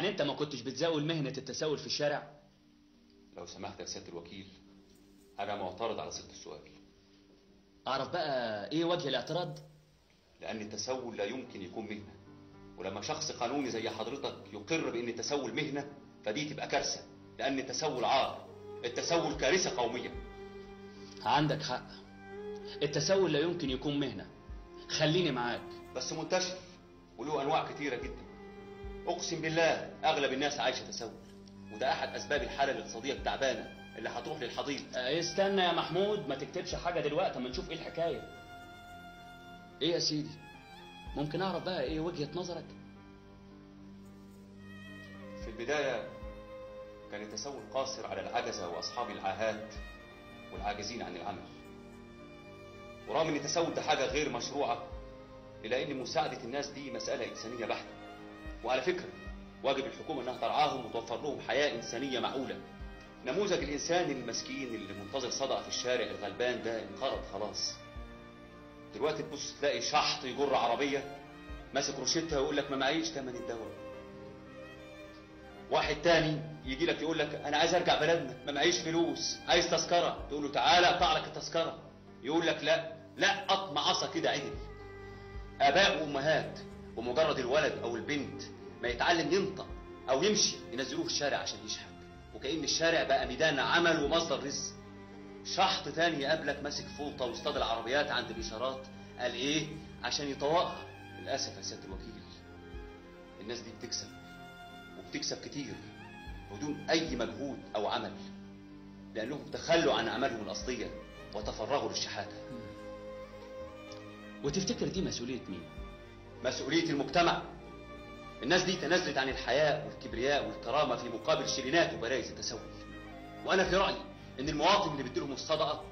يعني انت ما كنتش بتزاول مهنة التسول في الشارع؟ لو سمحت يا سيادة الوكيل، أنا معترض على صيغة السؤال. اعرف بقى ايه وجه الاعتراض؟ لأن التسول لا يمكن يكون مهنة، ولما شخص قانوني زي حضرتك يقر بأن التسول مهنة فدي تبقى كارثة، لأن التسول عار، التسول كارثة قومية. عندك حق، التسول لا يمكن يكون مهنة، خليني معاك. بس منتشر وله أنواع كتيرة جدا. أقسم بالله أغلب الناس عايشة تسول، وده أحد أسباب الحالة الاقتصادية التعبانة اللي هتروح للحضيض. استنى يا محمود، ما تكتبش حاجة دلوقتي اما نشوف ايه الحكاية. ايه يا سيدي، ممكن اعرف بقى ايه وجهة نظرك؟ في البداية كان التسول قاصر على العجزة وأصحاب العاهات والعاجزين عن العمل، ورغم ان التسول ده حاجة غير مشروعة إلا أن مساعدة الناس دي مسألة إنسانية بحتة. وعلى فكرة واجب الحكومة أنها ترعاهم وتوفر لهم حياة إنسانية معقولة. نموذج الإنسان المسكين اللي منتظر صدقة في الشارع الغلبان ده انقرض خلاص. دلوقتي تبص تلاقي شحط يجر عربية ماسك روشتها ويقول لك ما معيش ثمن الدواء. واحد تاني يجي لك يقول لك أنا عايز أرجع بلدنا، ما معيش فلوس، عايز تذكرة، تقول له تعالى أقطع لك التذكرة، يقول لك لا قطم عصا كده عدل. آباء وأمهات ومجرد الولد أو البنت ما يتعلم ينطق أو يمشي ينزلوه الشارع عشان يشحت، وكأن الشارع بقى ميدان عمل ومصدر رزق. شحط تاني يقابلك ماسك فولطة واصطاد العربيات عند الإشارات، قال إيه؟ عشان يطوقها. للأسف يا سيادة الوكيل الناس دي بتكسب، وبتكسب كتير بدون أي مجهود أو عمل، لأنهم تخلوا عن أعمالهم الأصلية وتفرغوا للشحاتة. وتفتكر دي مسؤولية مين؟ مسؤولية المجتمع. الناس دي تنازلت عن الحياء والكبرياء والكرامة في مقابل شرينات وبرايز التسول. وأنا في رأيي إن المواطن اللي بيديلهم الصدقة